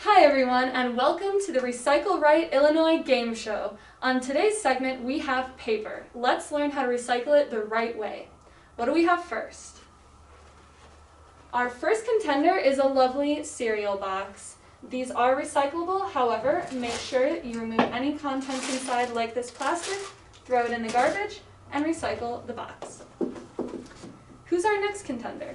Hi everyone, and welcome to the Recycle Right Illinois Gameshow. On today's segment, we have paper. Let's learn how to recycle it the right way. What do we have first? Our first contender is a lovely cereal box. These are recyclable, however, make sure you remove any contents inside like this plastic, throw it in the garbage, and recycle the box. Who's our next contender?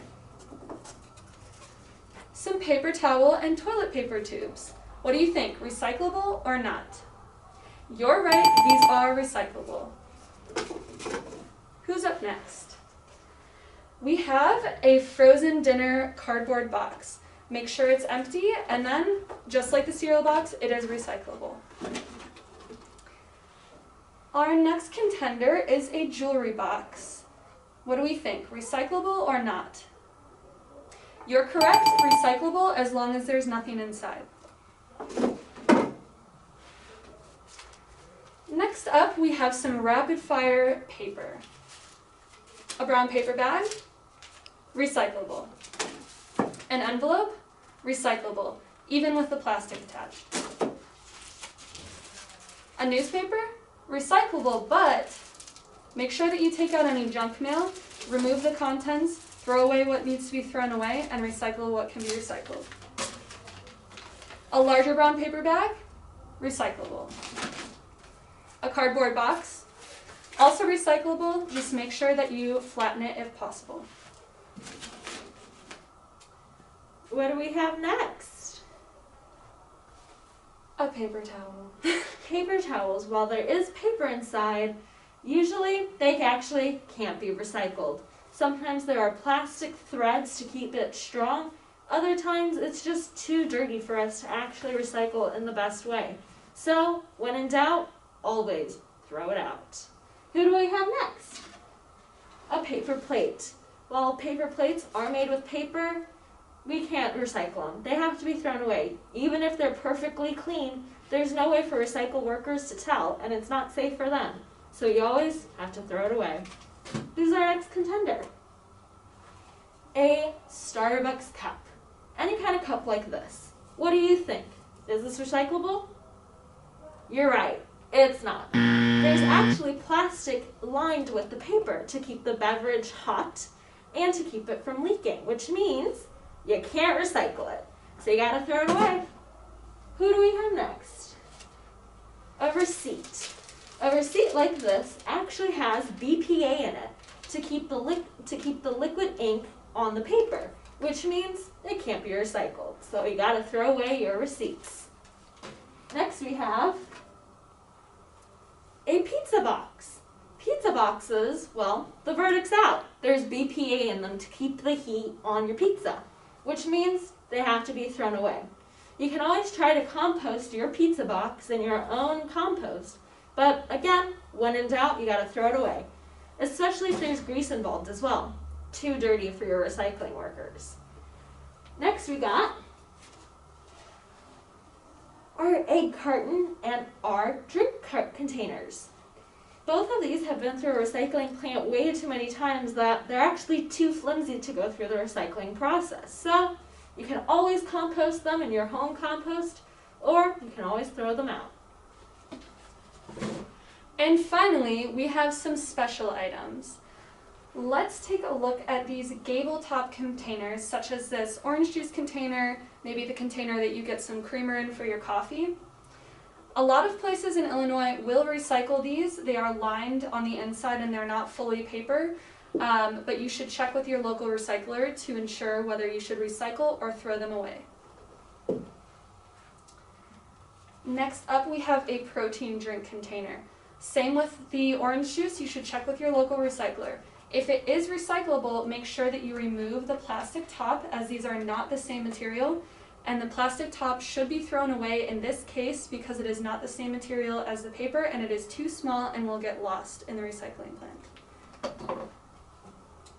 Some paper towel and toilet paper tubes. What do you think, recyclable or not? You're right, these are recyclable. Who's up next? We have a frozen dinner cardboard box. Make sure it's empty, and then, just like the cereal box, it is recyclable. Our next contender is a jewelry box. What do we think, recyclable or not? You're correct, recyclable as long as there's nothing inside. Next up, we have some rapid fire paper. A brown paper bag, recyclable. An envelope, recyclable, even with the plastic attached. A newspaper, recyclable, but make sure that you take out any junk mail, remove the contents, throw away what needs to be thrown away, and recycle what can be recycled. A larger brown paper bag, recyclable. A cardboard box, also recyclable, just make sure that you flatten it if possible. What do we have next? A paper towel. Paper towels, while there is paper inside, usually they actually can't be recycled. Sometimes there are plastic threads to keep it strong. Other times it's just too dirty for us to actually recycle in the best way. So, when in doubt, always throw it out. Who do we have next? A paper plate. While paper plates are made with paper, we can't recycle them. They have to be thrown away. Even if they're perfectly clean, there's no way for recycle workers to tell, and it's not safe for them. So you always have to throw it away. Who's our next contender? A Starbucks cup. Any kind of cup like this. What do you think? Is this recyclable? You're right, it's not. There's actually plastic lined with the paper to keep the beverage hot and to keep it from leaking, which means you can't recycle it. So you gotta throw it away. Who do we have next? A receipt. A receipt like this actually has BPA in it to keep the liquid ink on the paper, which means it can't be recycled. So you gotta throw away your receipts. Next we have a pizza box. Pizza boxes, well, the verdict's out. There's BPA in them to keep the heat on your pizza, which means they have to be thrown away. You can always try to compost your pizza box in your own compost, but again, when in doubt, you gotta throw it away, especially if there's grease involved as well. Too dirty for your recycling workers. Next we got our egg carton and our drink containers. Both of these have been through a recycling plant way too many times that they're actually too flimsy to go through the recycling process. So you can always compost them in your home compost, or you can always throw them out. And finally, we have some special items. Let's take a look at these gable top containers, such as this orange juice container, maybe the container that you get some creamer in for your coffee. A lot of places in Illinois will recycle these. They are lined on the inside and they're not fully paper, but you should check with your local recycler to ensure whether you should recycle or throw them away. Next up, we have a protein drink container. Same with the orange juice, you should check with your local recycler. If it is recyclable, make sure that you remove the plastic top, as these are not the same material, and the plastic top should be thrown away in this case because it is not the same material as the paper and it is too small and will get lost in the recycling plant.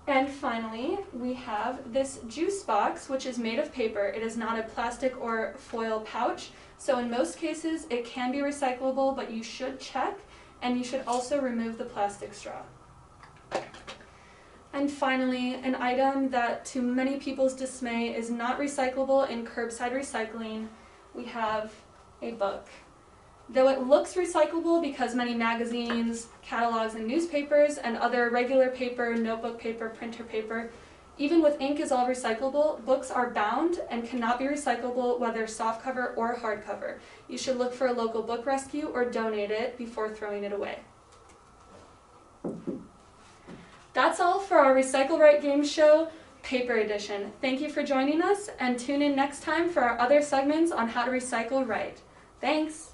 And finally, we have this juice box, which is made of paper. It is not a plastic or foil pouch, so in most cases it can be recyclable, but you should check, and you should also remove the plastic straw. And finally, an item that to many people's dismay is not recyclable in curbside recycling we have a book. Though it looks recyclable because many magazines, catalogs, and newspapers and other regular paper, notebook paper, printer paper, even with ink is all recyclable, books are bound and cannot be recyclable whether softcover or hardcover. You should look for a local book rescue or donate it before throwing it away. That's all for our Recycle Right Game Show Paper Edition. Thank you for joining us, and tune in next time for our other segments on how to recycle right. Thanks!